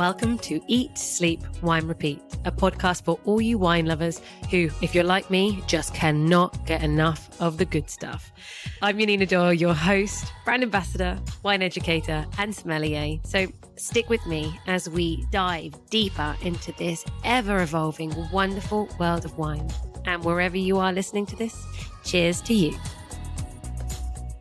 Welcome to Eat, Sleep, Wine, Repeat, a podcast for all you wine lovers who, if you're like me, just cannot get enough of the good stuff. I'm Yanina Dore, your host, brand ambassador, wine educator, and sommelier. So stick with me as we dive deeper into this ever-evolving, wonderful world of wine. And wherever you are listening to this, cheers to you.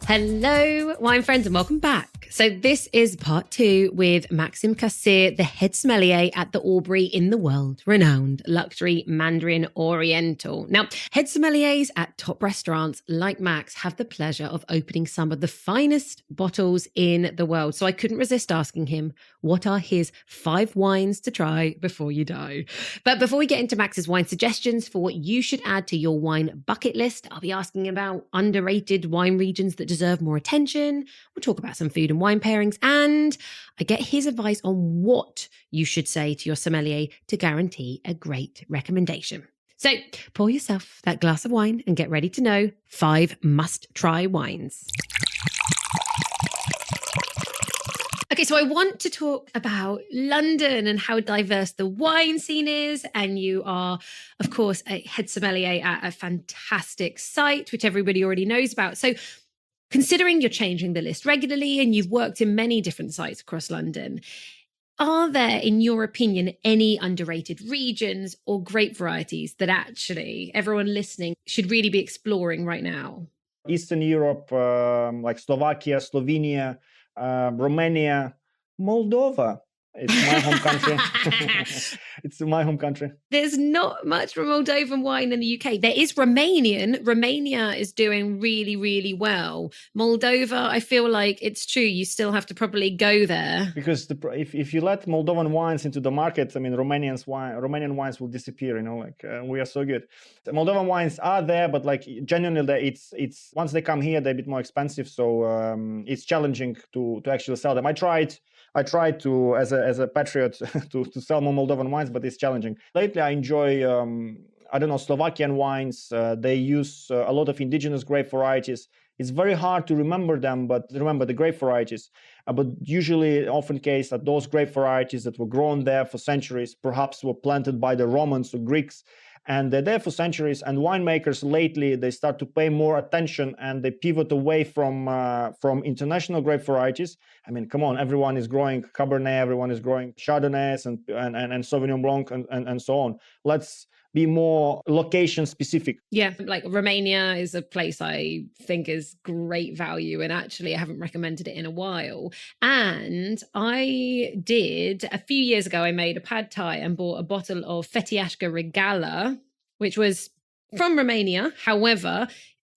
Hello, wine friends, and welcome back. So this is part 2 with Maxim Kassir, the head sommelier at the Aubrey in the world-renowned luxury Mandarin Oriental. Now, head sommeliers at top restaurants like Max have the pleasure of opening some of the finest bottles in the world. So I couldn't resist asking him, what are his 5 wines to try before you die? But before we get into Max's wine suggestions for what you should add to your wine bucket list, I'll be asking about underrated wine regions that deserve more attention. We'll talk about some food and wine pairings, and I get his advice on what you should say to your sommelier to guarantee a great recommendation. So pour yourself that glass of wine and get ready to know 5 must-try wines. Okay, so I want to talk about London and how diverse the wine scene is. And you are, of course, a head sommelier at a fantastic site, which everybody already knows about. So considering you're changing the list regularly and you've worked in many different sites across London, are there, in your opinion, any underrated regions or grape varieties that actually everyone listening should really be exploring right now? Eastern Europe, like Slovakia, Slovenia, Romania, Moldova. It's my home country. It's my home country. There's not much Moldovan wine in the UK. There is Romanian. Romania is doing really, really well. Moldova, I feel like it's true. You still have to probably go there. Because if you let Moldovan wines into the market, I mean, Romanian wines will disappear, we are so good. The Moldovan wines are there, but genuinely, it's once they come here, they're a bit more expensive. So it's challenging to actually sell them. I tried to, as a patriot, to sell more Moldovan wines, but it's challenging. Lately, I enjoy, Slovakian wines. They use a lot of indigenous grape varieties. It's very hard to remember them, but remember the grape varieties. But usually, often case that those grape varieties that were grown there for centuries, perhaps were planted by the Romans or Greeks, and they're there for centuries. And winemakers lately, they start to pay more attention and they pivot away from international grape varieties. I mean, come on, everyone is growing Cabernet, everyone is growing Chardonnays and Sauvignon Blanc and so on. Let's be more location specific. Yeah, like Romania is a place I think is great value, and actually I haven't recommended it in a while. And I did, a few years ago, I made a pad thai and bought a bottle of Fetiashka Regala, which was from Romania. However,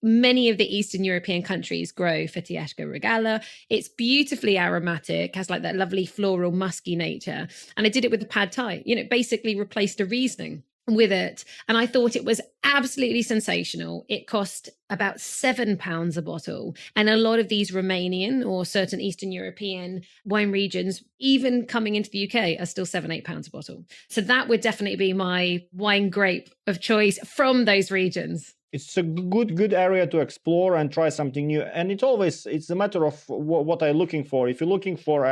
many of the Eastern European countries grow Fetiashka Regala. It's beautifully aromatic, has like that lovely floral musky nature. And I did it with the pad thai, basically replaced a Riesling with it. And I thought it was absolutely sensational. It cost about £7 a bottle. And a lot of these Romanian or certain Eastern European wine regions, even coming into the UK, are still £7-8 a bottle. So that would definitely be my wine grape of choice from those regions. It's a good area to explore and try something new. And it's a matter of what I'm looking for. If you're looking for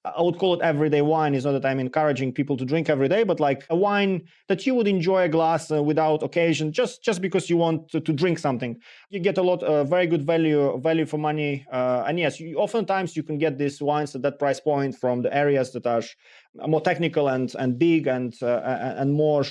I would call it everyday wine. It's not that I'm encouraging people to drink every day, but like a wine that you would enjoy a glass without occasion, just because you want to drink something. You get a lot very good value for money. And yes, oftentimes you can get these wines at that price point from the areas that are more technical and big and more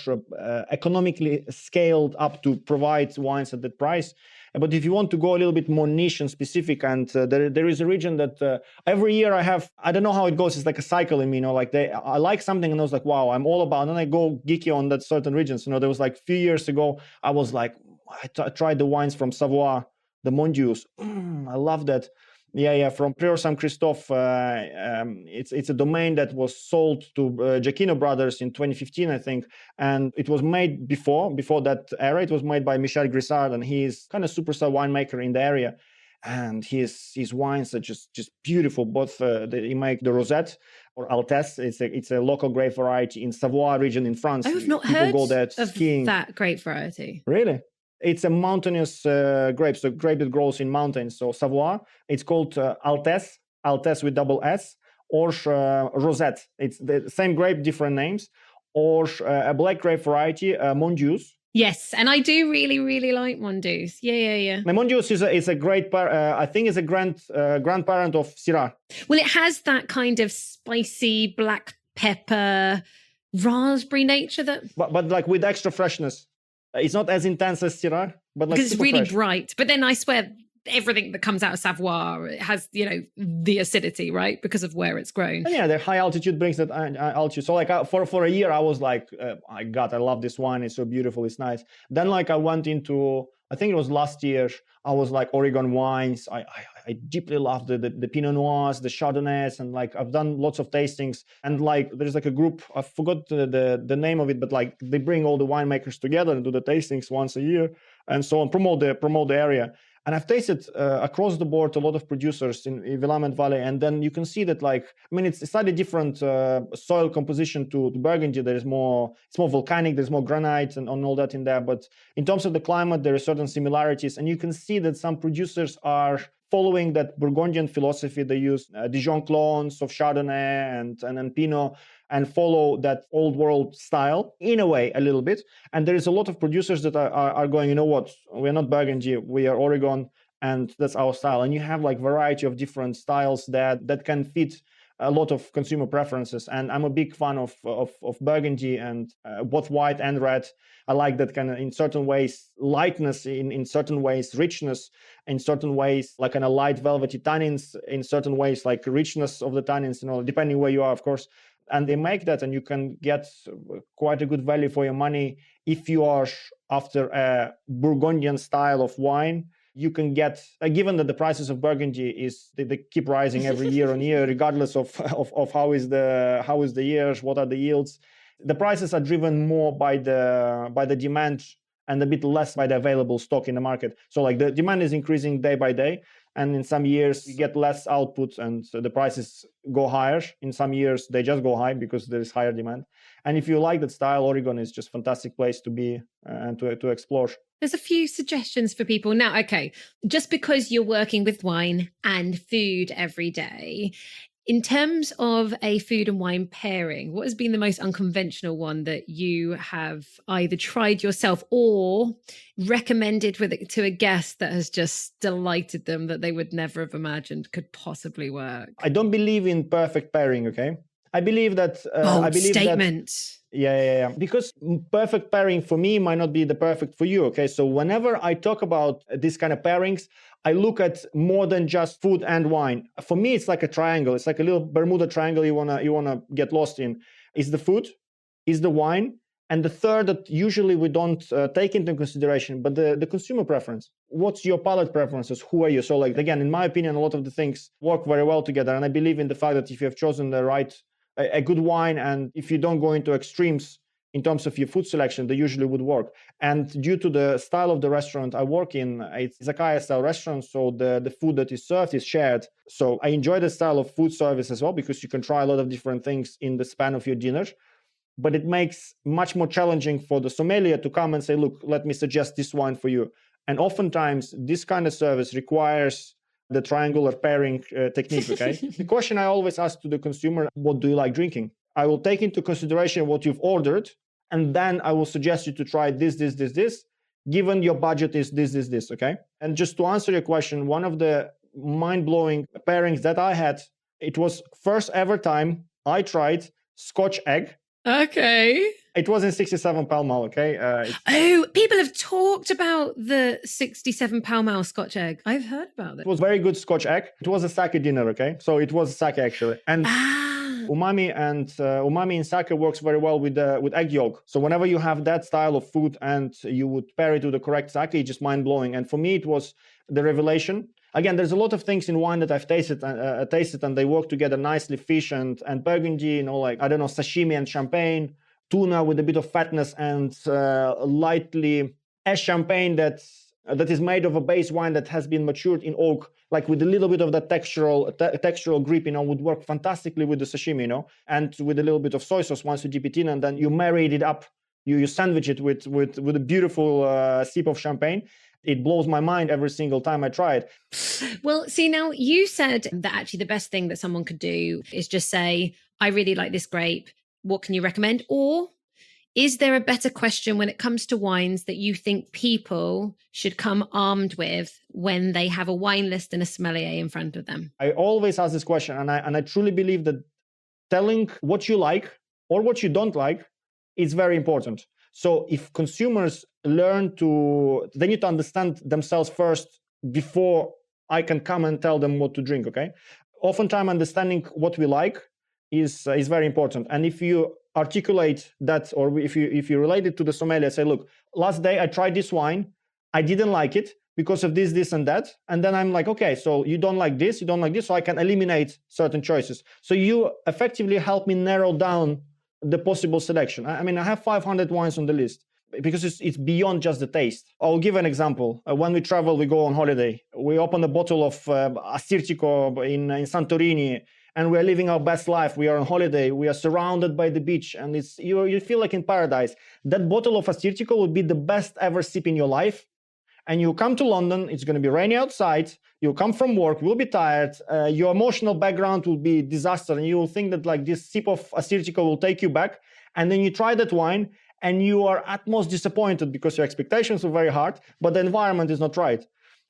economically scaled up to provide wines at that price. But if you want to go a little bit more niche and specific, and there is a region that every year I don't know how it goes. It's like a cycle in me, I like something and I was like, wow, I'm all about, and then I go geeky on that certain regions. There was like a few years ago, I was like, I tried the wines from Savoie, the Mondius. I love that. Yeah, from Prior Saint Christophe. It's a domain that was sold to Giacchino Brothers in 2015, I think, and it was made before that era. It was made by Michel Grissard, and he's kind of superstar winemaker in the area. And his wines are just beautiful. Both he make the Rosette or Altesse. It's a local grape variety in Savoie region in France. I have not People heard go there of skiing. that grape variety. Really? It's a mountainous grape, so grape that grows in mountains. So Savoie, it's called Altesse with double S, or Rosette. It's the same grape, different names. Or a black grape variety, Mongoose. Yes, and I do really, really like Mongoose. Yeah. Mongoose is a great, I think it's a grandparent of Syrah. Well, it has that kind of spicy black pepper, raspberry nature but like with extra freshness. It's not as intense as Syrah, but like because it's really fresh. bright. But then I swear, everything that comes out of Savoie, it has, the acidity, right? Because of where it's grown. And yeah, the high altitude brings that altitude. So like for a year, I was like, my God, I love this wine. It's so beautiful. It's nice. Then like I went into, I think it was last year, I was like Oregon wines. I deeply love the Pinot Noirs, the Chardonnays, and like I've done lots of tastings. And like there's like a group, I forgot the name of it, but like they bring all the winemakers together and do the tastings once a year and so on, promote the area. And I've tasted across the board a lot of producers in Willamette Valley, and then you can see that, like, I mean, it's a slightly different soil composition to Burgundy. It's more volcanic, there's more granite and all that in there. But in terms of the climate, there are certain similarities, and you can see that some producers are following that Burgundian philosophy. They use Dijon clones of Chardonnay and Pinot, and follow that old world style in a way a little bit. And there is a lot of producers that are going, you know what, we're not Burgundy, we are Oregon, and that's our style. And you have like variety of different styles that can fit a lot of consumer preferences. And I'm a big fan of Burgundy, and both white and red. I like that kind of, in certain ways, lightness, in certain ways, richness, in certain ways, like kind of light velvety tannins, in certain ways, like richness of the tannins, depending where you are, of course. And they make that, and you can get quite a good value for your money. If you are after a Burgundian style of wine, you can get, given that the prices of Burgundy they keep rising every year on year, regardless of how is the years, what are the yields. The prices are driven more by the demand and a bit less by the available stock in the market. So like the demand is increasing day by day. And in some years, you get less output and so the prices go higher. In some years, they just go high because there is higher demand. And if you like that style, Oregon is just a fantastic place to be and to explore. There's a few suggestions for people. Now, okay, just because you're working with wine and food every day, in terms of a food and wine pairing, what has been the most unconventional one that you have either tried yourself or recommended to a guest that has just delighted them, that they would never have imagined could possibly work? I don't believe in perfect pairing, okay? I believe that... statement. Yeah. Because perfect pairing for me might not be the perfect for you, okay? So whenever I talk about this kind of pairings, I look at more than just food and wine. For me, it's like a triangle. It's like a little Bermuda triangle you wanna get lost in. Is the food, is the wine, and the third that usually we don't take into consideration, but the consumer preference. What's your palate preferences? Who are you? So like, again, in my opinion, a lot of the things work very well together. And I believe in the fact that if you have chosen a good wine, and if you don't go into extremes in terms of your food selection, they usually would work. And due to the style of the restaurant I work in, it's izakaya style restaurant, so the food that is served is shared. So I enjoy the style of food service as well, because you can try a lot of different things in the span of your dinner. But it makes much more challenging for the sommelier to come and say, look, let me suggest this wine for you. And oftentimes, this kind of service requires the triangular pairing technique, okay? The question I always ask to the consumer, what do you like drinking? I will take into consideration what you've ordered, and then I will suggest you to try this, given your budget is this, okay? And just to answer your question, one of the mind-blowing pairings that I had, it was first ever time I tried Scotch egg. Okay. It was in 67 Pall Mall, okay? People have talked about the 67 Pall Mall Scotch egg. I've heard about it. It was very good Scotch egg. It was a sake dinner, okay? So it was a sake actually. And umami in sake works very well with egg yolk. So whenever you have that style of food and you would pair it with the correct sake, it's just mind-blowing. And for me, it was the revelation. Again, there's a lot of things in wine that I've tasted and they work together nicely. Fish and Burgundy, like, I don't know, sashimi and champagne, tuna with a bit of fatness, and lightly a champagne that is made of a base wine that has been matured in oak, like with a little bit of that textural grip, would work fantastically with the sashimi, and with a little bit of soy sauce once you dip it in, and then you marry it up. You sandwich it with a beautiful sip of champagne. It blows my mind every single time I try it. Well, see, now you said that actually the best thing that someone could do is just say, I really like this grape. What can you recommend? Or is there a better question when it comes to wines that you think people should come armed with when they have a wine list and a sommelier in front of them? I always ask this question, and I truly believe that telling what you like or what you don't like is very important. So if consumers they need to understand themselves first before I can come and tell them what to drink, okay? Oftentimes understanding what we like is very important. And if you articulate that, or if you relate it to the sommelier, say, look, last day I tried this wine, I didn't like it because of this and that. And then I'm like, okay, so you don't like this, so I can eliminate certain choices. So you effectively help me narrow down the possible selection. I mean, I have 500 wines on the list because it's beyond just the taste. I'll give an example. When we travel, we go on holiday. We open a bottle of Assyrtiko in Santorini, and we're living our best life. We are on holiday. We are surrounded by the beach, and you feel like in paradise. That bottle of Assyrtiko would be the best ever sip in your life. And you come to London, it's going to be rainy outside, you come from work, you'll be tired, your emotional background will be disaster, and you will think that like this sip of Assyrtiko will take you back. And then you try that wine, and you are at most disappointed because your expectations were very hard, but the environment is not right.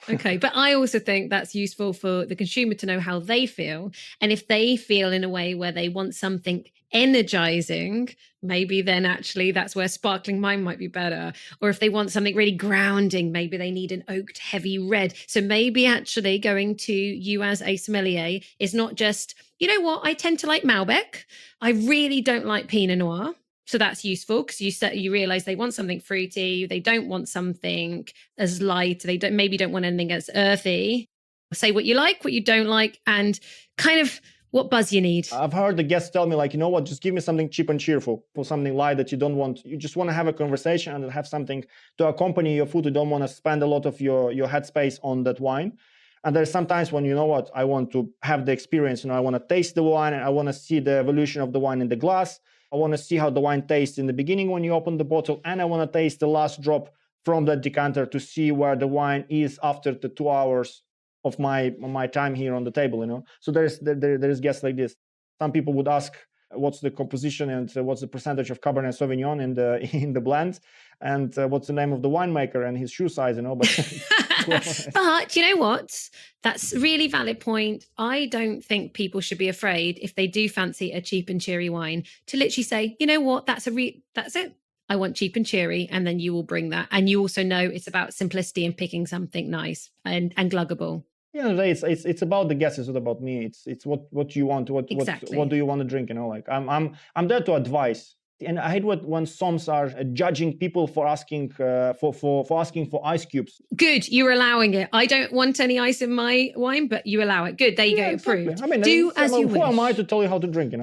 Okay, but I also think that's useful for the consumer to know how they feel. And if they feel in a way where they want something energizing, maybe then actually that's where sparkling wine might be better. Or if they want something really grounding, maybe they need an oaked heavy red. So maybe actually going to you as a sommelier is not just, you know what, I tend to like Malbec. I really don't like Pinot Noir. So that's useful because you realize they want something fruity. They don't want something as light. They maybe don't want anything as earthy. Say what you like, what you don't like, and kind of what buzz you need. I've heard the guests tell me like, you know what, just give me something cheap and cheerful, for something light that you don't want. You just want to have a conversation and have something to accompany your food. You don't want to spend a lot of your headspace on that wine. And there's sometimes when, you know what, I want to have the experience, I want to taste the wine and I want to see the evolution of the wine in the glass. I want to see how the wine tastes in the beginning when you open the bottle, and I want to taste the last drop from that decanter to see where the wine is after the 2 hours of my time here on the table, So there's guests like this. Some people would ask, what's the composition and what's the percentage of Cabernet Sauvignon in the blend, and what's the name of the winemaker and his shoe size, But you know what? That's a really valid point. I don't think people should be afraid if they do fancy a cheap and cheery wine to literally say, you know what? That's it. I want cheap and cheery. And then you will bring that. And you also know it's about simplicity and picking something nice and gluggable. It's about the guests. It's not about me. It's what you want. Exactly. What do you want to drink? Like I'm there to advise. And I hate when somms are judging people for asking for asking for ice cubes. Good, you're allowing it. I don't want any ice in my wine, but you allow it. Good, there you go. Exactly. Approved. I mean, do as you wish. Who am I to tell you how to drink?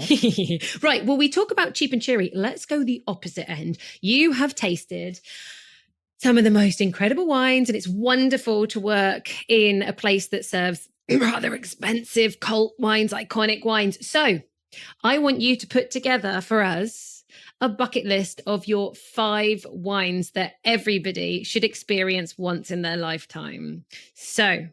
Right. Well, we talk about cheap and cheery. Let's go the opposite end. You have tasted some of the most incredible wines, and it's wonderful to work in a place that serves rather expensive cult wines, iconic wines. So I want you to put together for us a bucket list of your 5 wines that everybody should experience once in their lifetime. So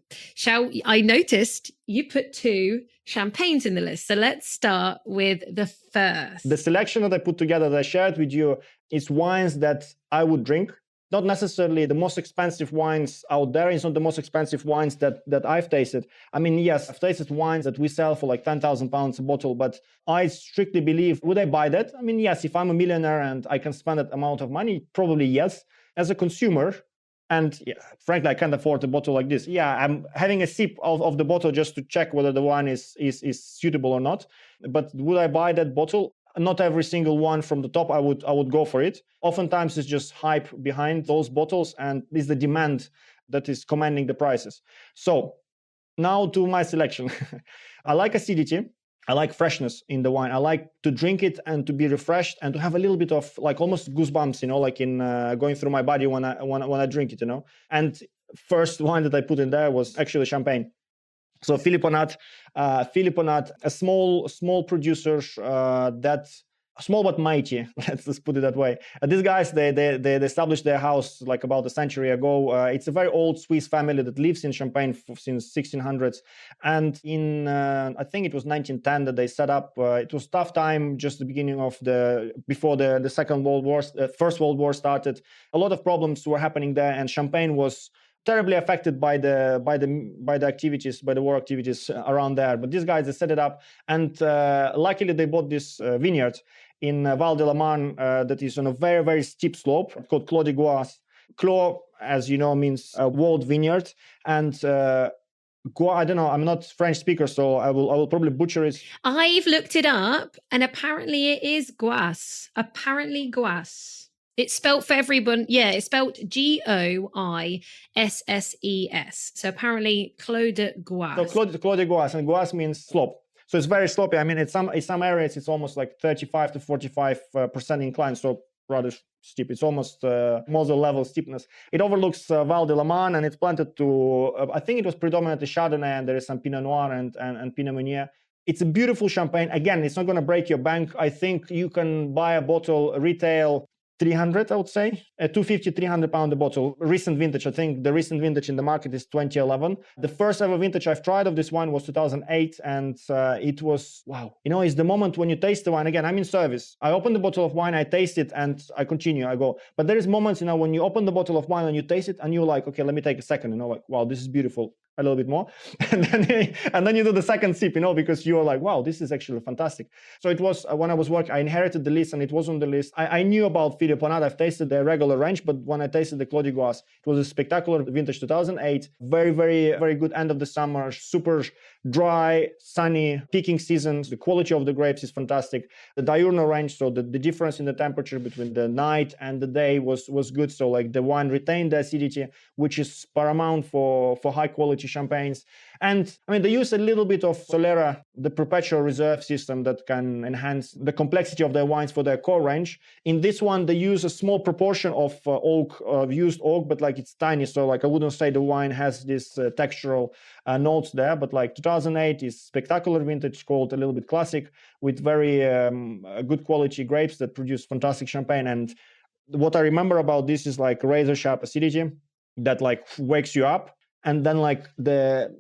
I noticed you put 2 champagnes in the list. So let's start with the first. The selection that I put together that I shared with you is wines that I would drink. Not necessarily the most expensive wines out there. It's not the most expensive wines that I've tasted. I mean, yes, I've tasted wines that we sell for like £10,000 a bottle, but I strictly believe, would I buy that? I mean, yes, if I'm a millionaire and I can spend that amount of money, probably yes. As a consumer, and frankly, I can't afford a bottle like this. Yeah, I'm having a sip of the bottle just to check whether the wine is suitable or not. But would I buy that bottle? Not every single one from the top, I would go for it. Oftentimes, it's just hype behind those bottles, and it's the demand that is commanding the prices. So now to my selection. I like acidity. I like freshness in the wine. I like to drink it and to be refreshed and to have a little bit of like almost goosebumps, like in going through my body when I drink it, And first wine that I put in there was actually champagne. So Philippon Nat, a small producer that small but mighty. Let's just put it that way. These guys, they established their house like about a century ago. It's a very old Swiss family that lives in Champagne since 1600s. And in I think it was 1910 that they set up. It was tough time, just the beginning of before the Second World War, First World War started. A lot of problems were happening there, and Champagne was terribly affected by the war activities around there. But these guys, they set it up, and luckily they bought this vineyard in Val de la Marne that is on a very, very steep slope called Clos de Goisse. Clos, as you know, means walled vineyard, and I don't know, I'm not French speaker, so I will probably butcher it. I've looked it up, and apparently it is Goisse. Apparently Goisse. It's spelt for everyone. Yeah, it's spelt Goisses. So apparently Clos de Goisse. So Clos de Goisse, and Goisse means slope. So it's very slopey. I mean, in some areas, it's almost like 35 to 45% incline. So rather steep. It's almost Mosel level steepness. It overlooks Val de la Marne, and it's planted to, I think it was predominantly Chardonnay, and there is some Pinot Noir and Pinot Meunier. It's a beautiful champagne. Again, it's not going to break your bank. I think you can buy a bottle retail 300, I would say, 250, 300 pound a bottle. Recent vintage, I think the recent vintage in the market is 2011. The first ever vintage I've tried of this wine was 2008, and it was, wow. You know, it's the moment when you taste the wine. Again, I'm in service. I open the bottle of wine, I taste it, and I continue, I go. But there is moments, you know, when you open the bottle of wine and you taste it, and you're like, okay, let me take a second, you know, like, wow, this is beautiful. A little bit more, and then you do the second sip, you know, because you are like, wow, this is actually fantastic. So it was when I was working, I inherited the list, and it was on the list. I knew about Philippe Ponade. I've tasted the regular range, but when I tasted the Clos de Goisse, it was a spectacular vintage 2008. Very, very, very good end of the summer. Super dry, sunny, peaking seasons. The quality of the grapes is fantastic. The diurnal range, so the difference in the temperature between the night and the day was good. So like the wine retained the acidity, which is paramount for high quality champagnes. And I mean, they use a little bit of Solera, the perpetual reserve system that can enhance the complexity of their wines for their core range. In this one, they use a small proportion of used oak, but like it's tiny. So like I wouldn't say the wine has this textural notes there, but like 2008 is spectacular vintage called a little bit classic with very good quality grapes that produce fantastic champagne. And what I remember about this is like razor sharp acidity that like wakes you up. And then like the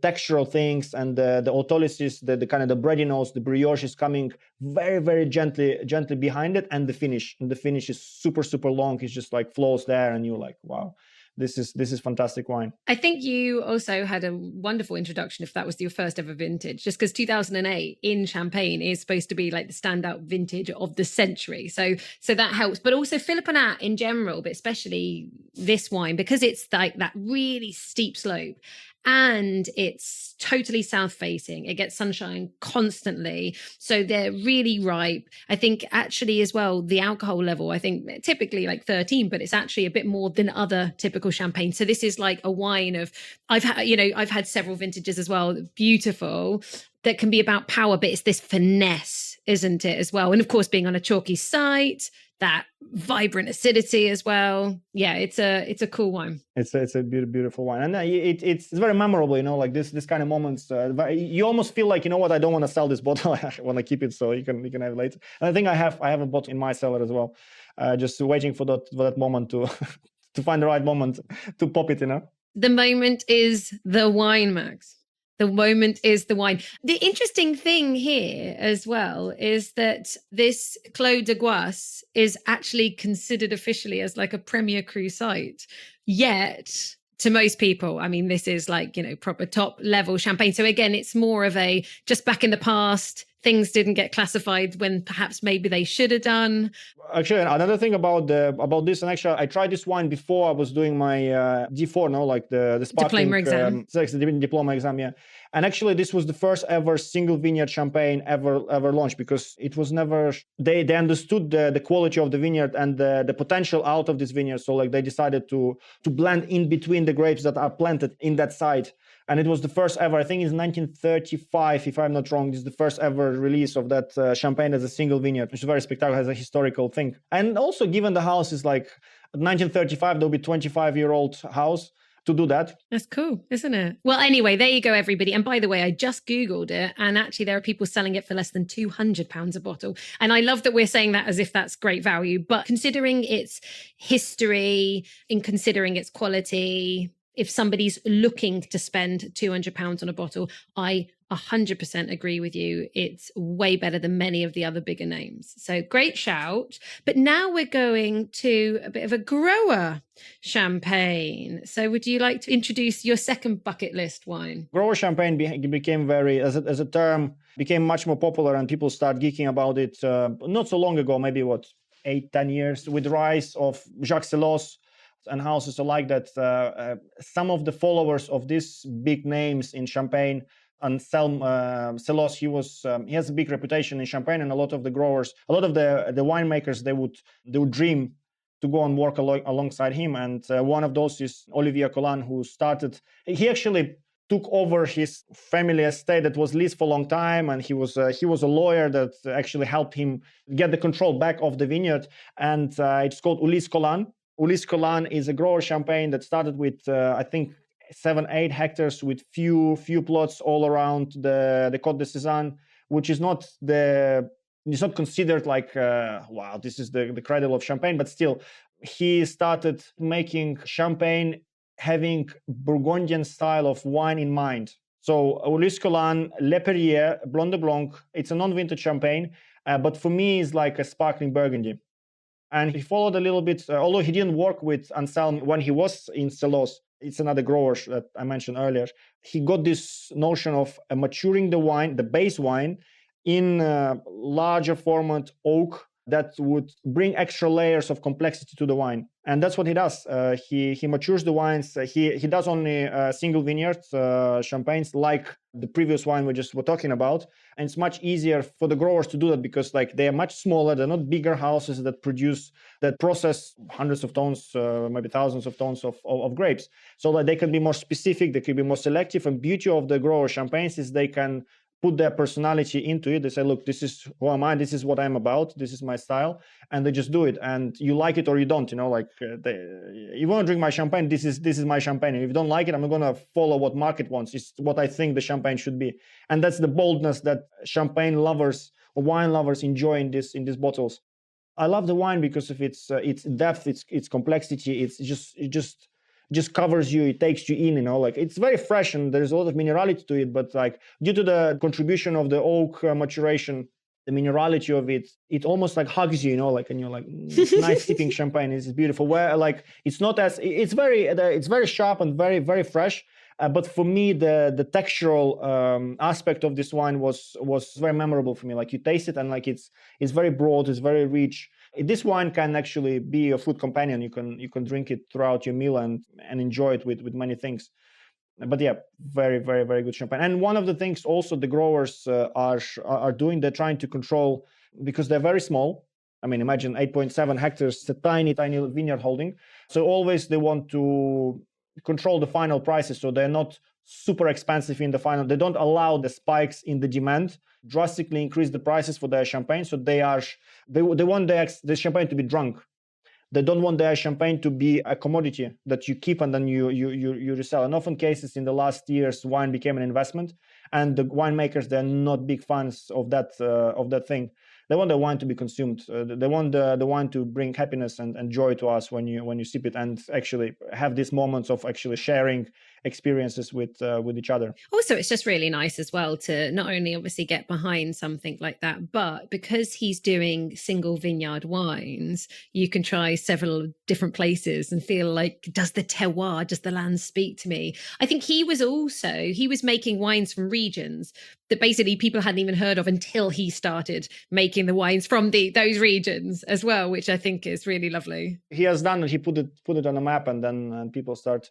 textural things and the autolysis, the kind of the bready notes, the brioche is coming very, very gently behind it. And the finish is super, super long. It's just like flows there, and you're like, wow, this is fantastic wine. I think you also had a wonderful introduction if that was your first ever vintage, just because 2008 in Champagne is supposed to be like the standout vintage of the century. So that helps. But also Philippe Ponade in general, but especially this wine, because it's like that really steep slope. And it's totally south facing. It gets sunshine constantly. So they're really ripe. I think actually as well, the alcohol level, I think typically like 13, but it's actually a bit more than other typical champagne. So this is like a wine of, I've had several vintages as well, beautiful, that can be about power, but it's this finesse, isn't it, as well? And of course, being on a chalky site, that vibrant acidity as well. Yeah, it's a cool wine. It's a beautiful wine, and it's very memorable. You know, like this kind of moments. You almost feel like, you know what, I don't want to sell this bottle. I want to keep it so you can have it later. And I think I have a bottle in my cellar as well, just waiting for that moment to to find the right moment to pop it. You know, the moment is the wine, Max. The moment is the wine. The interesting thing here as well is that this Clos de Goisse is actually considered officially as like a Premier Cru site. Yet, to most people, I mean, this is like, you know, proper top level champagne. So again, it's more of a just back in the past, things didn't get classified when perhaps maybe they should have done. Actually, another thing about this, and actually I tried this wine before I was doing my D4, no, like the sparkling diploma exam. The diploma exam, yeah. And actually, this was the first ever single vineyard champagne ever launched, because it was never. They understood the quality of the vineyard and the potential out of this vineyard. So like they decided to blend in between the grapes that are planted in that site. And it was the first ever, I think it's 1935, if I'm not wrong, this is the first ever release of that champagne as a single vineyard, which is very spectacular, as a historical thing. And also, given the house is like 1935, there'll be 25-year-old house. to do that. That's cool, isn't it? Well, anyway, there you go, everybody. And by the way, I just Googled it, and actually there are people selling it for less than £200 a bottle. And I love that we're saying that as if that's great value, but considering its history, in considering its quality, if somebody's looking to spend £200 on a bottle, I 100% agree with you. It's way better than many of the other bigger names. So great shout. But now we're going to a bit of a grower champagne. So would you like to introduce your second bucket list wine? Grower champagne became very, as a term, became much more popular, and people start geeking about it not so long ago, maybe 8-10 years, with the rise of Jacques Sellos and houses alike, that some of the followers of these big names in Champagne, and Sellos, he has a big reputation in Champagne, and a lot of the growers, a lot of the winemakers, they would dream to go and work alongside him. And one of those is Olivier Collan, who started. He actually took over his family estate that was leased for a long time, and he was a lawyer that actually helped him get the control back of the vineyard. And it's called Ulysse Collan. Ulysse Collan is a grower champagne that started with I think 7-8 hectares, with few plots all around the Côte de Sézanne, which is not considered like wow, this is the cradle of champagne, but still he started making champagne having Burgundian style of wine in mind. So Ulysse Collan, Le Perrier, Blanc de Blanc, it's a non-vintage champagne, but for me it's like a sparkling Burgundy. And he followed a little bit, although he didn't work with Anselme when he was in Sellos. It's another grower that I mentioned earlier. He got this notion of maturing the wine, the base wine, in larger format oak that would bring extra layers of complexity to the wine. And that's what he does. He matures the wines. He does only single vineyard champagnes, like the previous wine we just were talking about. And it's much easier for the growers to do that, because like they are much smaller. They're not bigger houses that process hundreds of tons, maybe thousands of tons of grapes. So that they can be more specific, they can be more selective. And beauty of the grower champagnes is they can put their personality into it. They say, look, this is who am I, this is what I'm about, this is my style, and they just do it. And you like it or you don't, like you want to drink my champagne, this is my champagne. And if you don't like it, I'm going to follow what market wants. It's what I think the champagne should be. And that's the boldness that champagne lovers or wine lovers enjoy in these bottles. I love the wine because of its depth, its complexity. It just covers you, it takes you in, like it's very fresh and there's a lot of minerality to it, but like due to the contribution of the oak maturation, the minerality of it almost like hugs you, like, and you're like, nice sipping champagne. It's beautiful. Where like it's not as it's very sharp and very, very fresh. But for me, the textural aspect of this wine was very memorable for me. Like you taste it and like it's very broad, it's very rich. This wine can actually be a food companion. You can drink it throughout your meal and enjoy it with many things. But yeah, very, very, very good champagne. And one of the things also the growers are doing, they're trying to control, because they're very small. I mean, imagine 8.7 hectares, it's a tiny, tiny vineyard holding. So always they want to control the final prices, so they're not super expensive in the final. They don't allow the spikes in the demand drastically increase the prices for their champagne. So they want the champagne to be drunk. They don't want their champagne to be a commodity that you keep and then you resell. And often cases in the last years, wine became an investment, and the winemakers, they're not big fans of that thing. They want the wine to be consumed. They want the wine to bring happiness and joy to us when you sip it, and actually have these moments of actually sharing experiences with each other. Also, it's just really nice as well to not only obviously get behind something like that, but because he's doing single vineyard wines, you can try several different places and feel like, does the terroir, does the land speak to me? I think he was making wines from regions that basically people hadn't even heard of until he started making the wines from those regions as well, which I think is really lovely. He has done it. He put it on a map, and then people start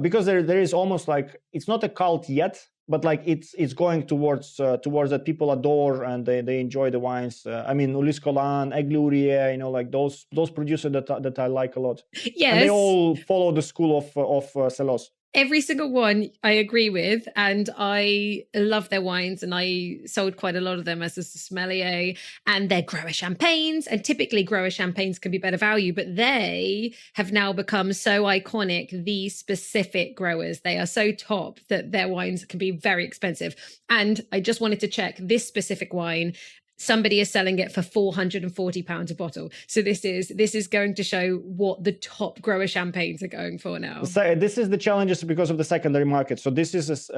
because there is almost like, it's not a cult yet, but like it's going towards that people adore and they enjoy the wines. I mean, Ulysse Collan, Aigle-Ourier, like those producers that I like a lot. Yes, and they all follow the school of Sellos. Every single one I agree with, and I love their wines, and I sold quite a lot of them as a sommelier, and they're grower champagnes, and typically grower champagnes can be better value, but they have now become so iconic, these specific growers. They are so top that their wines can be very expensive. And I just wanted to check this specific wine. Somebody is selling it for £440 a bottle. So this is going to show what the top grower champagnes are going for now. So this is the challenges because of the secondary market. So this is it's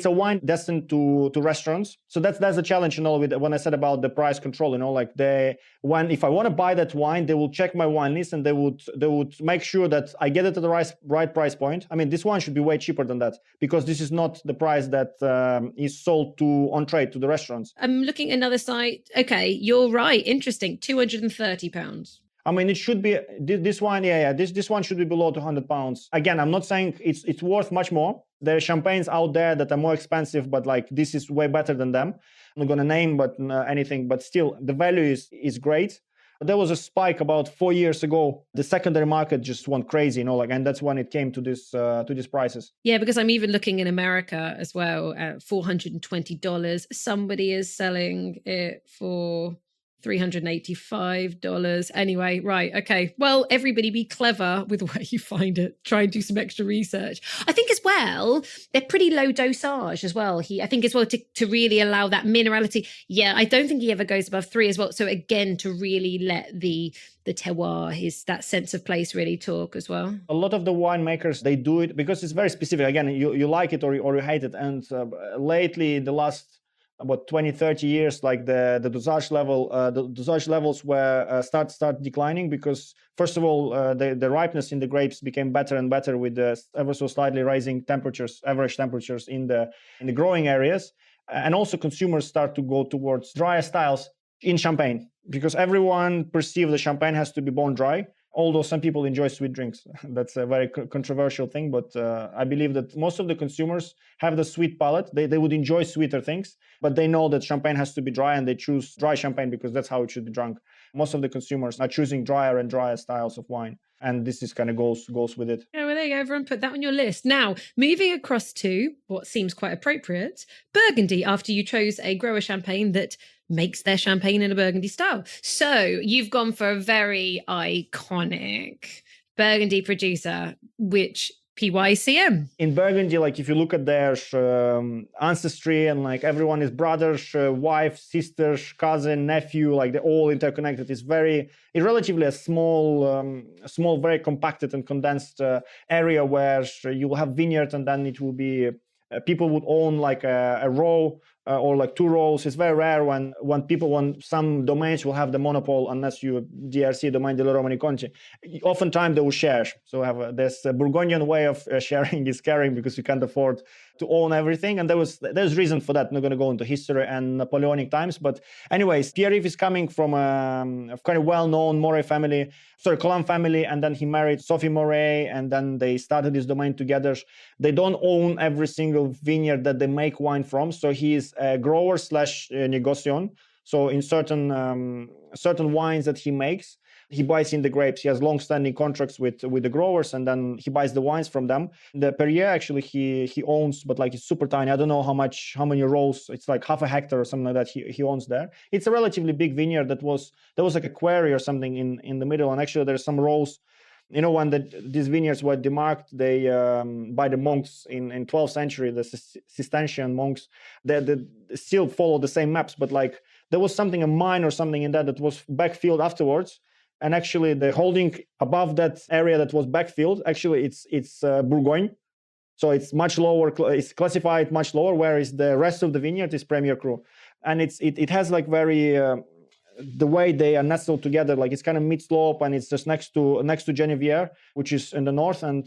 a wine destined to restaurants. So that's the challenge, with when I said about the price control, like if I want to buy that wine, they will check my wine list and they would make sure that I get it at the right price point. I mean, this wine should be way cheaper than that because this is not the price that is sold on trade to the restaurants. I'm looking at another site. Okay, you're right. Interesting. £230. I mean, it should be this wine. This one should be below £200. Again, I'm not saying it's worth much more. There are champagnes out there that are more expensive, but this is way better than them. I'm not going to name anything, but still the value is great. There was a spike about 4 years ago. The secondary market just went crazy, and that's when it came to these prices. Yeah, because I'm even looking in America as well at $420. Somebody is selling it for $385. Anyway, right. Okay. Well, everybody be clever with where you find it. Try and do some extra research. I think as well, they're pretty low dosage as well. I think as well to really allow that minerality. Yeah, I don't think he ever goes above 3 as well. So again, to really let the terroir, that sense of place really talk as well. A lot of the winemakers, they do it because it's very specific. Again, you like it or you hate it. And lately, the last about 20-30 years, the dosage levels were start declining because first of all the ripeness in the grapes became better and better with the ever so slightly rising average temperatures in the growing areas, and also consumers start to go towards drier styles in champagne because everyone perceives the champagne has to be bone dry. Although some people enjoy sweet drinks. That's a very controversial thing, but I believe that most of the consumers have the sweet palate. They would enjoy sweeter things, but they know that champagne has to be dry and they choose dry champagne because that's how it should be drunk. Most of the consumers are choosing drier and drier styles of wine. And this is kind of goes with it. Yeah, well, there you go. Everyone put that on your list. Now, moving across to what seems quite appropriate, Burgundy, after you chose a grower champagne that makes their champagne in a Burgundy style. So you've gone for a very iconic Burgundy producer, which PYCM. In Burgundy, if you look at their ancestry and everyone is brothers, wife, sisters, cousin, nephew, they're all interconnected. It's relatively a small, very compacted and condensed area where you will have vineyard and then it will be people would own a row or 2 rows. It's very rare when some domains will have the monopoly unless you DRC, Domaine de la Romani Conti. Oftentimes they will share. So there's a Burgundian way of sharing is caring because you can't afford to own everything. And there's reason for that. I'm not going to go into history and Napoleonic times. But anyways, Pierre-Yves is coming from a kind of well-known Colin family. And then he married Sophie Moret. And then they started this domain together. They don't own every single vineyard that they make wine from. So he is a grower / negociant. So in certain wines that he makes, he buys in the grapes. He has long-standing contracts with the growers, and then he buys the wines from them. The Perrier actually he owns, but it's super tiny. I don't know how many rows. It's half a hectare or something like that. He owns there. It's a relatively big vineyard. There was a quarry or something in the middle, and actually there's some rows. When these vineyards were demarked, they by the monks in 12th century, the Cistercian monks, they still follow the same maps, but there was something, a mine or something in that was backfilled afterwards. And actually, the holding above that area that was backfilled, actually, it's Bourgogne. So it's much lower. It's classified much lower, whereas the rest of the vineyard is Premier Cru. And it has very the way they are nestled together, it's kind of mid-slope, and it's just next to Geneviève, which is in the north, and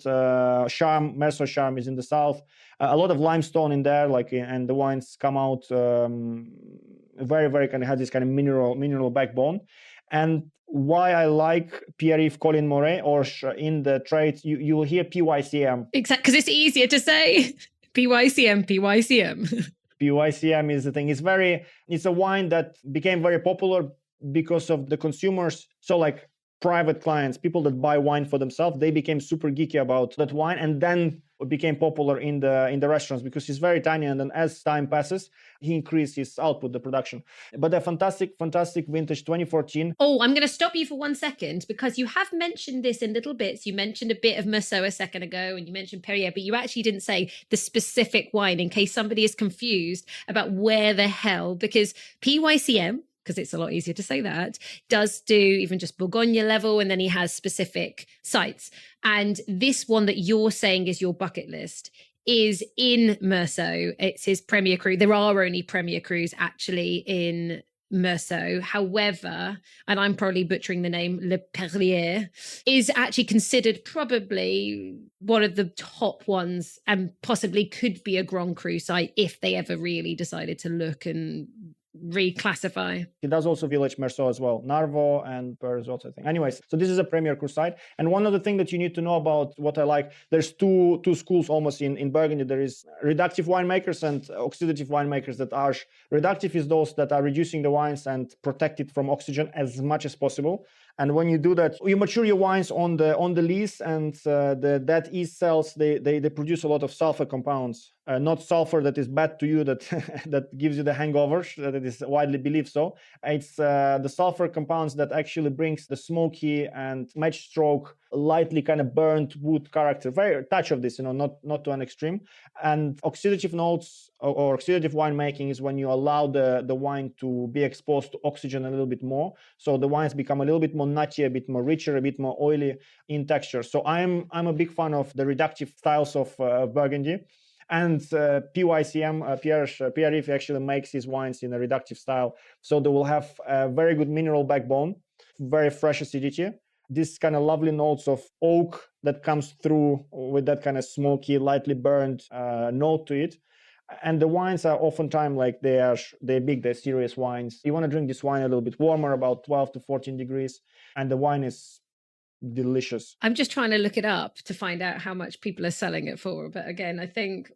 Charme, Merceau Charme is in the south. A lot of limestone in there, and the wines come out very, very kind of has this kind of mineral backbone. And why I like Pierre-Yves Colin Moret, or in the trade, you will hear PYCM. Exactly, because it's easier to say. PYCM. PYCM is the thing. It's a wine that became very popular because of the consumers. So private clients, people that buy wine for themselves, they became super geeky about that wine, and then it became popular in the restaurants because he's very tiny, and then as time passes, he increased his output, the production. But a fantastic vintage 2014. Oh, I'm going to stop you for 1 second because you have mentioned this in little bits. You mentioned a bit of Merceau a second ago, and you mentioned Perrier, but you actually didn't say the specific wine in case somebody is confused about where the hell, because PYCM, because it's a lot easier to say that, does do even just Bourgogne level, and then he has specific sites. And this one that you're saying is your bucket list is in Merceau. It's his Premier Cru. There are only Premier Crus actually in Merceau. However, and I'm probably butchering the name, Le Perrier, is actually considered probably one of the top ones and possibly could be a Grand Cru site if they ever really decided to look and reclassify. He does also Village Merceau as well, Narvo and Perzot, I think. Anyways, so this is a Premier Cru site. And one of the things that you need to know about what I like, there's two schools almost in Burgundy. There is reductive winemakers and oxidative winemakers that are. Reductive is those that are reducing the wines and protect it from oxygen as much as possible. And when you do that, you mature your wines on the lees, and that yeast cells, they produce a lot of sulfur compounds. Not sulfur that is bad to you, that that gives you the hangovers, that it is widely believed so. It's the sulfur compounds that actually brings the smoky and match stroke, lightly kind of burnt wood character. Very touch of this, not to an extreme. And oxidative notes or oxidative winemaking is when you allow the wine to be exposed to oxygen a little bit more. So the wines become a little bit more nutty, a bit more richer, a bit more oily in texture. So I'm a big fan of the reductive styles of Burgundy. And PYCM, Pierre-Yves actually makes his wines in a reductive style. So they will have a very good mineral backbone, very fresh acidity. This kind of lovely notes of oak that comes through with that kind of smoky, lightly burned note to it. And the wines are oftentimes like they're big, they're serious wines. You want to drink this wine a little bit warmer, about 12 to 14 degrees. And the wine is delicious. I'm just trying to look it up to find out how much people are selling it for. But again, I think,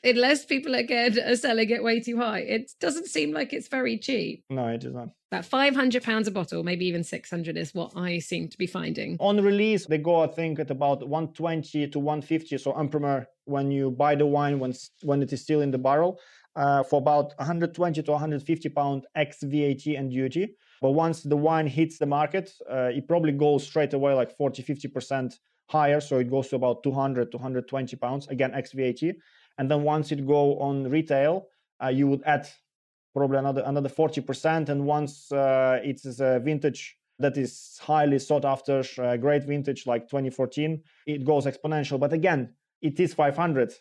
unless people again are selling it way too high, it doesn't seem like it's very cheap. No, it is not. About £500 a bottle, maybe even 600 is what I seem to be finding. On release, they go, I think, at about 120 to 150. So en primeur, when you buy the wine, when it is still in the barrel, for about 120 to 150 pound ex VAT and duty. But once the wine hits the market, it probably goes straight away like 40, 50% higher. So it goes to about 200 to 120 pounds, again, ex VAT. And then once it go on retail, you would add probably another 40%. And once it's a vintage that is highly sought after, great vintage like 2014, it goes exponential. But again, it is 500.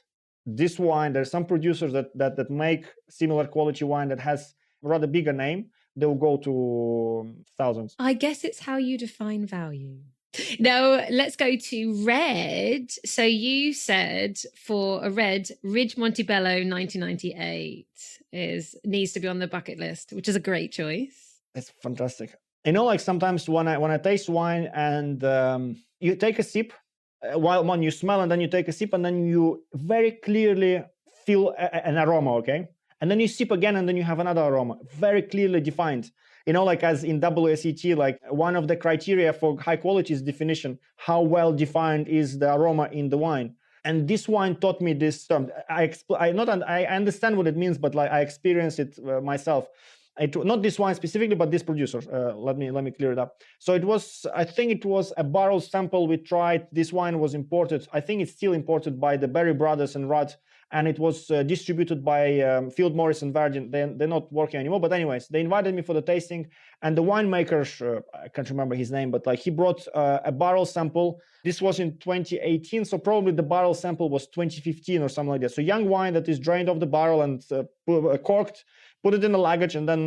This wine, there's some producers that make similar quality wine that has rather bigger name. They'll go to thousands. I guess it's how you define value. Now, let's go to red. So you said for a red, Ridge Montebello 1998 needs to be on the bucket list, which is a great choice. It's fantastic. Like sometimes when I taste wine and you take a sip, while you smell and then you take a sip and then you very clearly feel an aroma, okay? And then you sip again and then you have another aroma, very clearly defined. Like as in WSET, like one of the criteria for high quality is definition. How well defined is the aroma in the wine? And this wine taught me this term. I understand what it means, but like I experienced it myself. Not this wine specifically, but this producer. Let me clear it up. So I think it was a barrel sample we tried. This wine was imported. I think it's still imported by the Berry Brothers and Rudd, and it was distributed by Field Morris and Virgin. They're not working anymore. But anyways, they invited me for the tasting, and the winemaker, I can't remember his name, but like he brought a barrel sample. This was in 2018, so probably the barrel sample was 2015 or something like that. So young wine that is drained off the barrel and corked, put it in the luggage, and then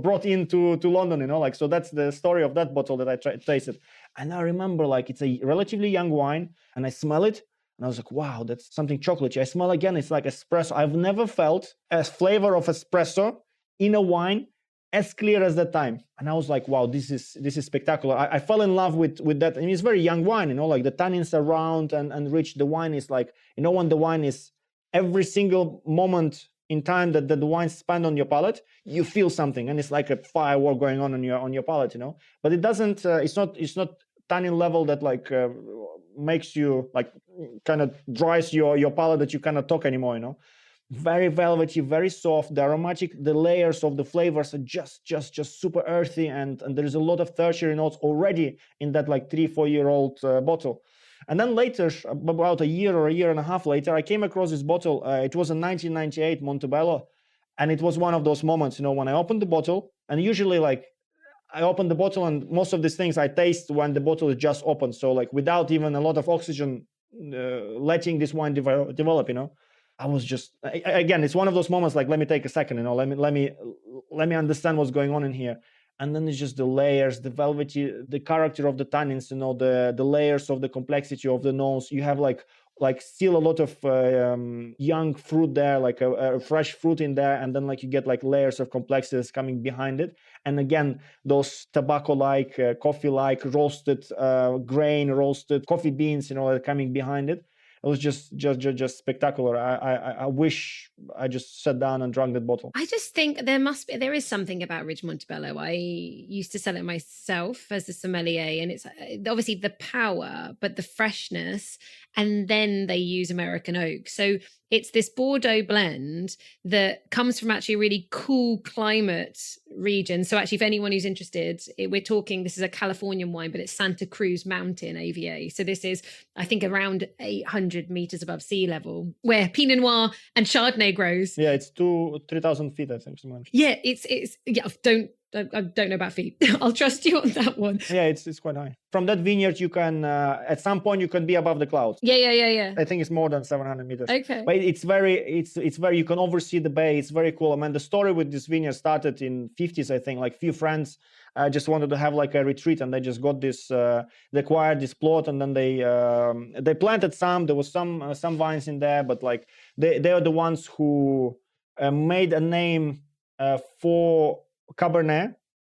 brought into London, so that's the story of that bottle that I tasted. And I remember like it's a relatively young wine, and I smell it, and I was like, wow, that's something chocolatey. I smell again, it's like espresso. I've never felt a flavor of espresso in a wine as clear as that time. And I was like, wow, this is spectacular. I fell in love with that. And it's very young wine, like the tannins are round and rich. The wine is like, when the wine is every single moment in time that the wine spend on your palate, you feel something, and it's like a firework going on your palate, But it doesn't. It's not tannin level that like makes you like kind of dries your palate that you cannot talk anymore. Very velvety, very soft. The aromatic, the layers of the flavors are just super earthy, and there's a lot of tertiary notes already in that like 3-4 year old bottle. And then later, about a year or a year and a half later, I came across this bottle. It was a 1998 Montebello, and it was one of those moments, when I opened the bottle, and usually like I open the bottle, and most of these things I taste when the bottle is just open. So like without even a lot of oxygen, letting this wine develop, I was just, again, it's one of those moments like, let me take a second, let me understand what's going on in here. And then it's just the layers, the velvety, the character of the tannins, the layers of the complexity of the nose. You have like still a lot of young fruit there, like a fresh fruit in there, and then like you get like layers of complexities coming behind it. And again, those tobacco-like, coffee-like, roasted grain, roasted coffee beans, coming behind it. It was just spectacular. I wish I just sat down and drank that bottle. I just think there is something about Ridge Montebello. I used to sell it myself as a sommelier, and it's obviously the power, but the freshness, and then they use American oak. So it's this Bordeaux blend that comes from actually a really cool climate region. So actually, if anyone who's interested, this is a Californian wine, but it's Santa Cruz Mountain AVA. So this is, I think, around 800 meters above sea level, where Pinot Noir and Chardonnay grows. Yeah, it's 3,000 feet, I think. Yeah, I don't know about feet. I'll trust you on that one. Yeah, it's quite high. From that vineyard, you can at some point you can be above the clouds. Yeah. I think it's more than 700 meters. Okay. But it's very you can oversee the bay. It's very cool. I mean, the story with this vineyard started in 50s, I think. Like few friends just wanted to have like a retreat, and they just got this. They acquired this plot, and then they planted some. There was some vines in there, but like they are the ones who made a name for Cabernet,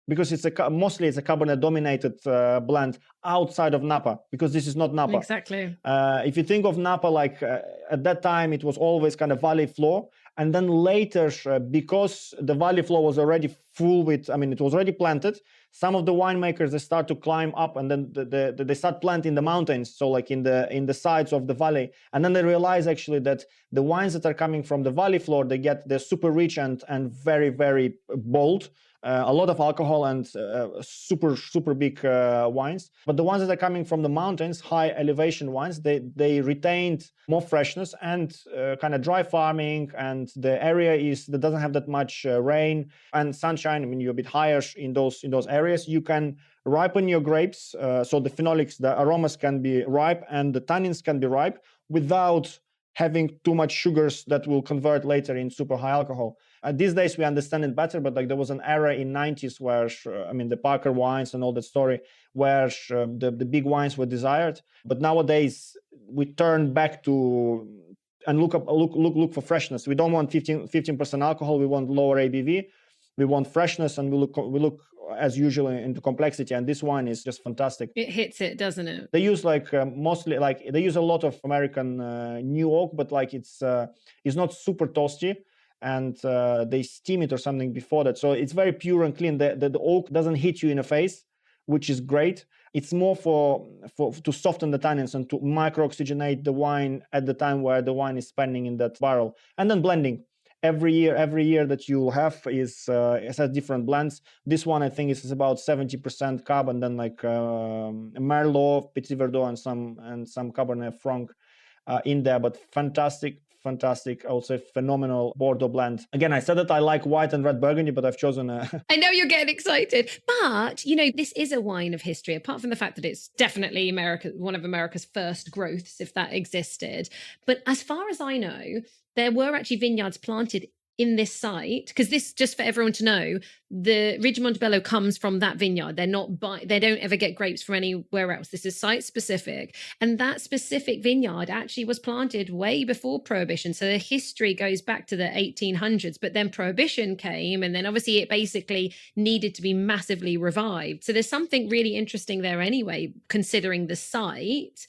because it's mostly a Cabernet dominated blend outside of Napa, because this is not Napa. Exactly. If you think of Napa, like at that time, it was always kind of valley floor. And then later, because the valley floor was already full with, it was already planted, some of the winemakers, they start to climb up, and then they start planting the mountains. So like in the sides of the valley. And then they realize actually that the wines that are coming from the valley floor, they're super rich and very, very bold. A lot of alcohol and super big wines. But the ones that are coming from the mountains, high elevation wines, they retained more freshness and kind of dry farming, and the area that doesn't have that much rain and sunshine. When you're a bit higher in those areas, you can ripen your grapes, so the phenolics, the aromas can be ripe, and the tannins can be ripe without having too much sugars that will convert later in super high alcohol. These days we understand it better, but like there was an era in 90s where, the Parker wines and all that story, where the big wines were desired. But nowadays we turn back to and look for freshness. We don't want 15% alcohol. We want lower ABV. We want freshness, and we look as usual into complexity. And this wine is just fantastic. It hits it, doesn't it? They use mostly they use a lot of American new oak, but like it's not super toasty, and they steam it or something before that. So it's very pure and clean. The oak doesn't hit you in the face, which is great. It's more for to soften the tannins and to micro-oxygenate the wine at the time where the wine is spending in that barrel. And then blending. Every year that you'll have it has different blends. This one I think is about 70% Cab, and then like Merlot, Petit Verdot, and some Cabernet Franc in there. But fantastic, I would say phenomenal Bordeaux blend. Again, I said that I like white and red Burgundy, but I've chosen I know you're getting excited, but this is a wine of history, apart from the fact that it's definitely one of America's first growths, if that existed. But as far as I know, there were actually vineyards planted in this site, because this, just for everyone to know, the Ridge Montebello comes from that vineyard. They don't ever get grapes from anywhere else. This is site specific. And that specific vineyard actually was planted way before Prohibition. So the history goes back to the 1800s, but then Prohibition came, and then obviously it basically needed to be massively revived. So there's something really interesting there anyway, considering the site.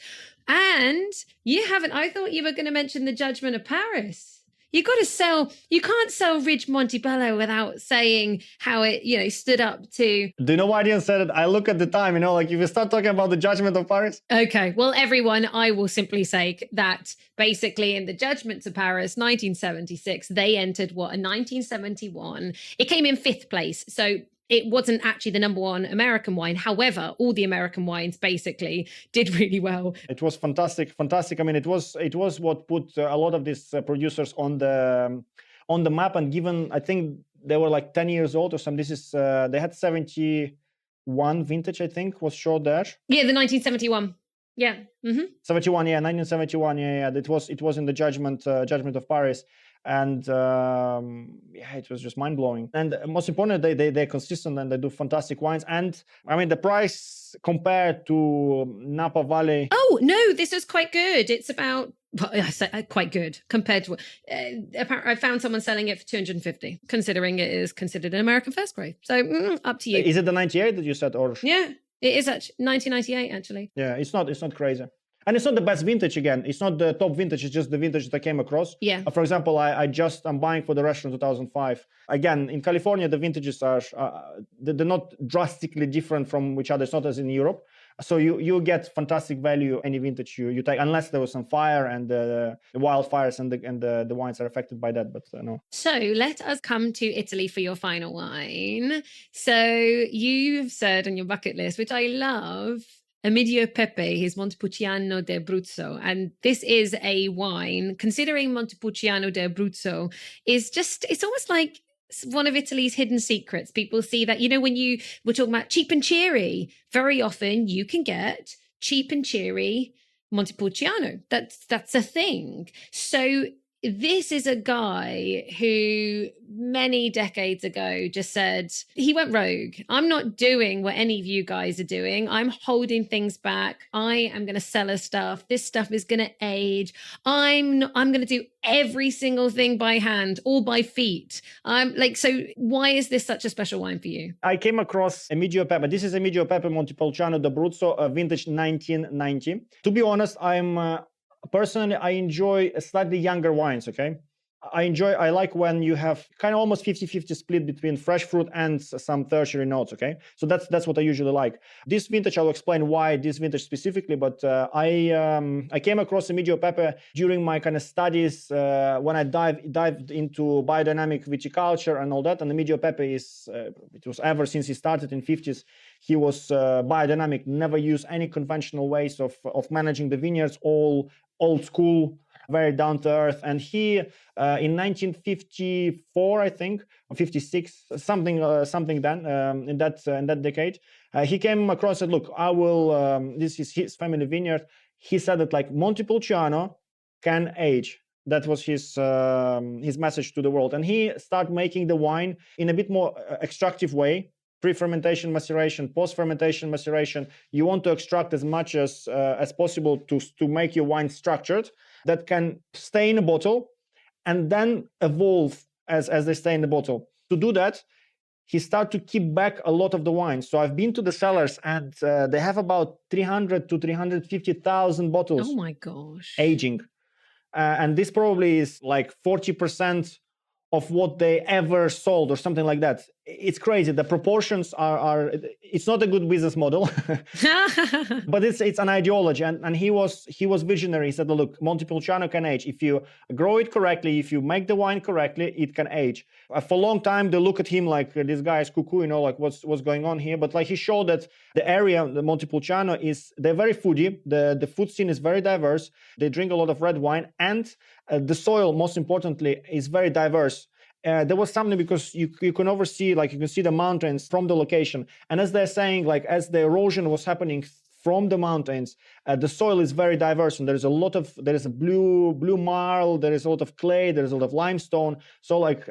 And I thought you were going to mention the Judgment of Paris. You got to sell. You can't sell Ridge Montebello without saying how it, stood up to. Do you know why I didn't say it? I look at the time, like if you start talking about the judgment of Paris. Okay, well, everyone, I will simply say that basically in the judgments of Paris, 1976, they entered in 1971. It came in 5th place. So it wasn't actually the number one American wine. However, all the American wines basically did really well. It was fantastic. I mean, it was what put a lot of these producers on the map. And given, I think they were like 10 years old or something. This is they had 71 vintage, I think, was showed there. Yeah, the 1971. Yeah. Mm-hmm. 71, yeah, 1971. Yeah. It was in the judgment of Paris. And it was just mind-blowing. And most importantly, they're consistent and they do fantastic wines. And I mean, the price compared to Napa Valley. Oh, no, this is quite good. It's about, I say quite good compared to, I found someone selling it for $250, considering it is considered an American first grade. So up to you. Is it the 98 that you said? Or yeah, it is actually 1998, actually. Yeah, it's not crazy. And it's not the best vintage again. It's not the top vintage. It's just the vintage that I came across. Yeah. For example, I'm buying for the restaurant 2005. Again, in California, the vintages are they're not drastically different from each other. It's not as in Europe. So you get fantastic value any vintage you take, unless there was some fire and the wildfires and the wines are affected by that. But no. So let us come to Italy for your final wine. So you've said on your bucket list, which I love, Emidio Pepe, his Montepulciano d'Abruzzo. And this is a wine, considering Montepulciano d'Abruzzo is it's almost like one of Italy's hidden secrets. People see that, when we're talking about cheap and cheery, very often you can get cheap and cheery Montepulciano. That's a thing. So this is a guy who many decades ago just said, he went rogue. I'm not doing what any of you guys are doing. I'm holding things back. I am going to sell us stuff. This stuff is going to age. I'm going to do every single thing by hand or by feet. So why is this such a special wine for you? I came across Emidio Pepe. This is Emidio Pepe Montepulciano d'Abruzzo, vintage 1990. To be honest, personally, I enjoy slightly younger wines, okay? I like when you have kind of almost 50-50 split between fresh fruit and some tertiary notes, okay? So that's what I usually like. This vintage, I'll explain why this vintage specifically, but I came across Emidio Pepe during my kind of studies when I dived into biodynamic viticulture and all that, and Emidio Pepe it was ever since he started in 50s, he was biodynamic, never used any conventional ways of managing the vineyards, all old school, very down to earth. And he, in 1954, I think, or 56, something then, in that decade, he came across and look, I will. This is his family vineyard. He said that like Montepulciano can age. That was his message to the world, and he started making the wine in a bit more extractive way. Pre-fermentation maceration, post-fermentation maceration. You want to extract as much as possible to make your wine structured that can stay in a bottle and then evolve as they stay in the bottle. To do that, he started to keep back a lot of the wine. So I've been to the cellars and they have about 300 to 350,000 bottles. Oh my gosh. Aging. And this probably is like 40% of what they ever sold or something like that. It's crazy. The proportions are it's not a good business model, but it's an ideology. And he was visionary. He said, look, Montepulciano can age. If you grow it correctly, if you make the wine correctly, it can age. For a long time, they look at him like this guy is cuckoo, like what's going on here. But like he showed that the area, the Montepulciano they're very foodie. The food scene is very diverse. They drink a lot of red wine, and the soil, most importantly, is very diverse. There was something because you can oversee, like you can see the mountains from the location. And as they're saying, like as the erosion was happening from the mountains, the soil is very diverse. And there is a blue marl, there is a lot of clay, there is a lot of limestone. So like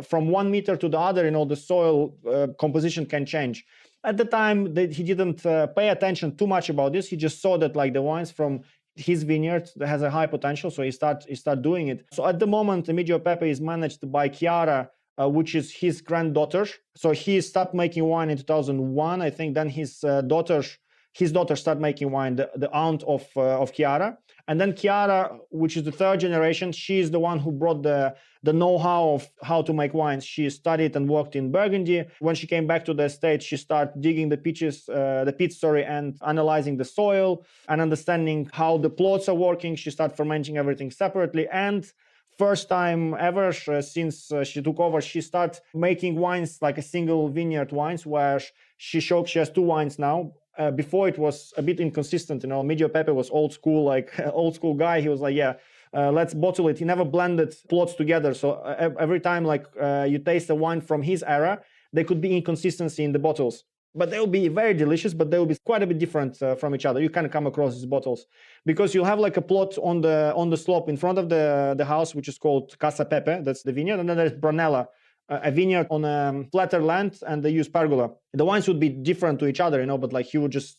from 1 meter to the other, the soil composition can change. At the time, he didn't pay attention too much about this. He just saw that like the wines from his vineyard that has a high potential, so he start doing it. So at the moment, Emidio Pepe is managed by Chiara, which is his granddaughter. So he stopped making wine in 2001, I think. Then his daughter his daughter started making wine, the aunt of Chiara. And then Chiara, which is the third generation, she is the one who brought the know-how of how to make wines. She studied and worked in Burgundy. When she came back to the States, she started digging the pits, and analyzing the soil and understanding how the plots are working. She started fermenting everything separately. And first time ever since she took over, she started making wines like a single vineyard wines, where she has 2 wines now. Before it was a bit inconsistent, Emidio Pepe was old school, like old school guy. He was like, let's bottle it. He never blended plots together. So every time you taste a wine from his era, there could be inconsistency in the bottles. But they will be very delicious, but they will be quite a bit different from each other. You can come across these bottles because you'll have like a plot on the slope in front of the house, which is called Casa Pepe. That's the vineyard. And then there's Brunella, a vineyard on a flatter land, and they use pergola. The wines would be different to each other, but like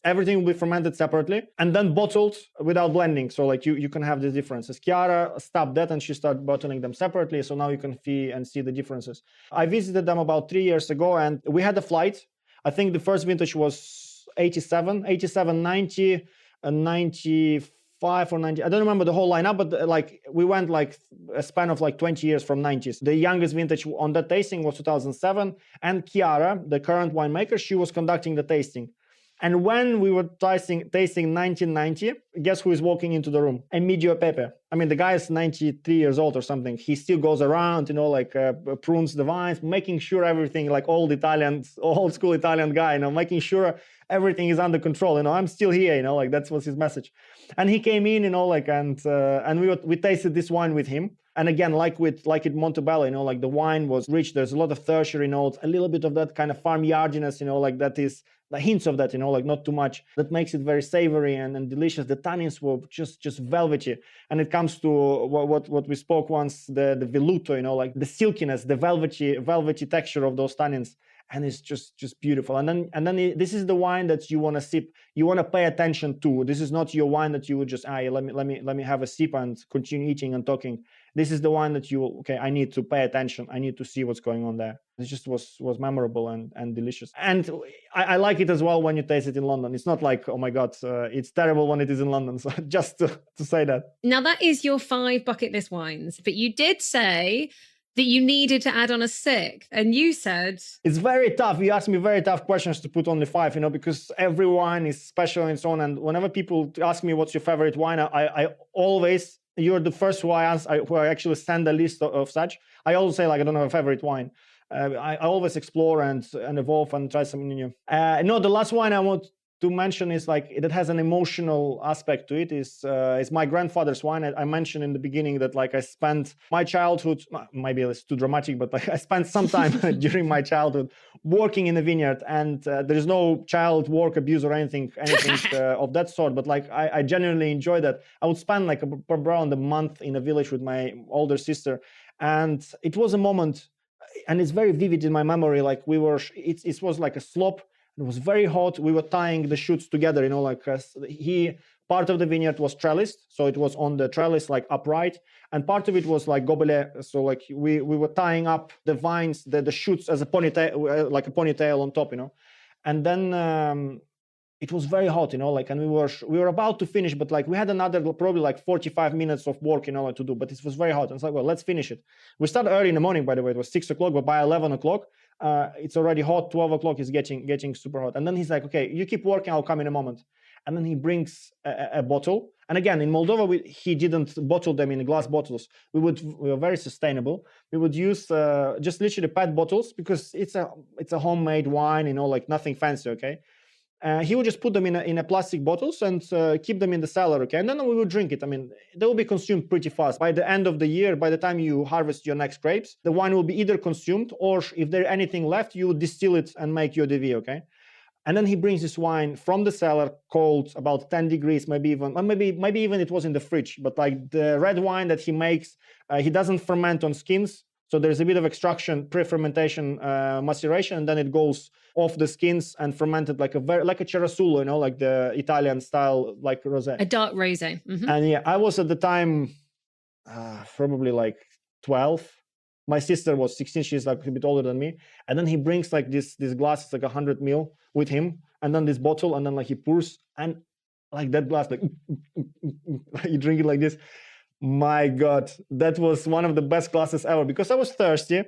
everything will be fermented separately and then bottled without blending. So like you can have the differences. Chiara stopped that and she started bottling them separately. So now you can see the differences. I visited them about 3 years ago, and we had a flight. I think the first vintage was 87, 90, and 95 or 90. I don't remember the whole lineup, but like we went like a span of like 20 years from 90s. The youngest vintage on that tasting was 2007. And Chiara, the current winemaker, she was conducting the tasting. And when we were tasting 1990, guess who is walking into the room? Emidio Pepe. I mean, the guy is 93 years old or something. He still goes around, prunes the vines, making sure everything, like old school Italian guy, making sure everything is under control. I'm still here, like that was his message. And he came in, and we tasted this wine with him. And again, like in Montebello, like the wine was rich. There's a lot of tertiary notes, a little bit of that kind of farmyardiness, like that is the hints of that, like not too much. That makes it very savory and delicious. The tannins were just velvety. And it comes to what we spoke once, the veluto, like the silkiness, the velvety texture of those tannins. And it's just beautiful. And then this is the wine that you want to sip. You want to pay attention to. This is not your wine that you would just let me have a sip and continue eating and talking. This is the wine that I need to pay attention. I need to see what's going on there. It just was memorable and delicious. And I like it as well when you taste it in London. It's not like, oh my God, it's terrible when it is in London. So just to say that. Now that is your 5 bucket list wines, but you did say that you needed to add on a 6th, and you said it's very tough. You asked me very tough questions to put only 5, because every wine is special and so on. And whenever people ask me what's your favorite wine, I always, you're the first who I actually send a list of such. I always say, like, I don't have a favorite wine. I always explore and evolve and try something new. No, the last wine I want to mention is like it has an emotional aspect to it. Is my grandfather's wine. I mentioned in the beginning that like I spent my childhood, maybe it's too dramatic, but like I spent some time during my childhood working in a vineyard, and there is no child work abuse or anything of that sort. But like I genuinely enjoy that. I would spend like around a month in a village with my older sister, and it was a moment, and it's very vivid in my memory. Like it was like a slope. It was very hot. We were tying the shoots together, part of the vineyard was trellised. So it was on the trellis, like upright. And part of it was like gobelet. So like we were tying up the vines, the shoots as a ponytail, like a ponytail on top, And then it was very hot, and we were about to finish, but like we had another probably like 45 minutes of work, to do, but it was very hot. And it's like, well, let's finish it. We started early in the morning, by the way. It was 6 o'clock, but by 11 o'clock, it's already hot. 12 o'clock is getting super hot. And then he's like, okay, you keep working, I'll come in a moment. And then he brings a bottle. And again, in Moldova, he didn't bottle them in glass bottles. We were very sustainable. We would use just literally PET bottles because it's a homemade wine, like nothing fancy, okay? He would just put them in a plastic bottles and keep them in the cellar, okay? And then we would drink it. I mean, they will be consumed pretty fast. By the end of the year, by the time you harvest your next grapes, the wine will be either consumed, or if there's anything left, you would distill it and make your DV, okay? And then he brings this wine from the cellar, cold, about 10 degrees, maybe even it was in the fridge. But like the red wine that he makes, he doesn't ferment on skins. So there's a bit of extraction, pre-fermentation, maceration, and then it goes off the skins and fermented like a cerasulo, like the Italian style, like rosé. A dark rosé. Mm-hmm. And yeah, I was at the time probably like 12. My sister was 16. She's like a bit older than me. And then he brings like this glass, it's like 100 ml with him. and then this bottle, and then like he pours, and like that glass, like you drink it like this. My God, that was one of the best glasses ever, because I was thirsty.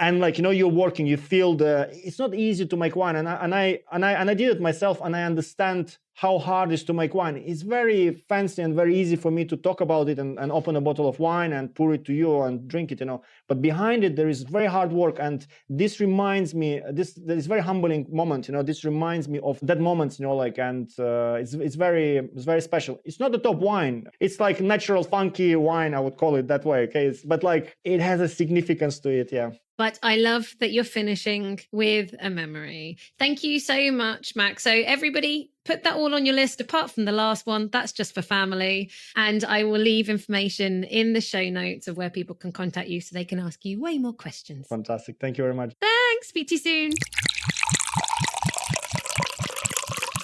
And like, you're working, you feel it's not easy to make wine. And I did it myself, and I understand how hard it is to make wine. It's very fancy and very easy for me to talk about it and open a bottle of wine and pour it to you and drink it, But behind it, there is very hard work. And this reminds me, this very humbling moment, this reminds me of that moment, it's very special. It's not the top wine. It's like natural, funky wine, I would call it that way, okay? But like, it has a significance to it, yeah. But I love that you're finishing with a memory. Thank you so much, Max. So everybody, put that all on your list, apart from the last one. That's just for family. And I will leave information in the show notes of where people can contact you so they can ask you way more questions. Fantastic. Thank you very much. Thanks. Speak to you soon.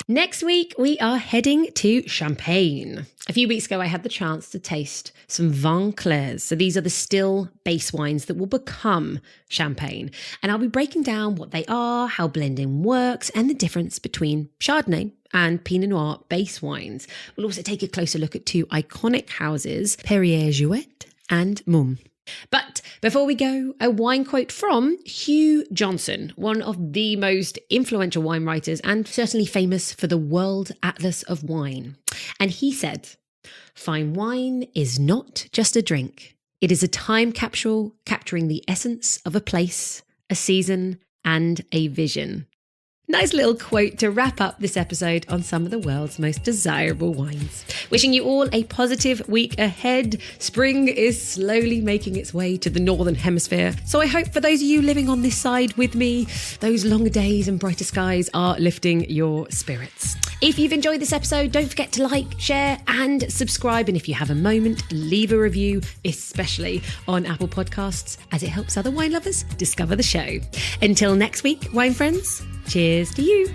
Next week, we are heading to Champagne. A few weeks ago, I had the chance to taste some vin clairs. So these are the still base wines that will become champagne. And I'll be breaking down what they are, how blending works, and the difference between Chardonnay and Pinot Noir base wines. We'll also take a closer look at two iconic houses, Perrier-Jouet and Mumm. But before we go, a wine quote from Hugh Johnson, one of the most influential wine writers and certainly famous for the World Atlas of Wine. And he said, "Fine wine is not just a drink. It is a time capsule capturing the essence of a place, a season, and a vision." Nice little quote to wrap up this episode on some of the world's most desirable wines. Wishing you all a positive week ahead. Spring is slowly making its way to the Northern Hemisphere. So I hope for those of you living on this side with me, those longer days and brighter skies are lifting your spirits. If you've enjoyed this episode, don't forget to like, share, and subscribe. And if you have a moment, leave a review, especially on Apple Podcasts, as it helps other wine lovers discover the show. Until next week, wine friends, cheers to you.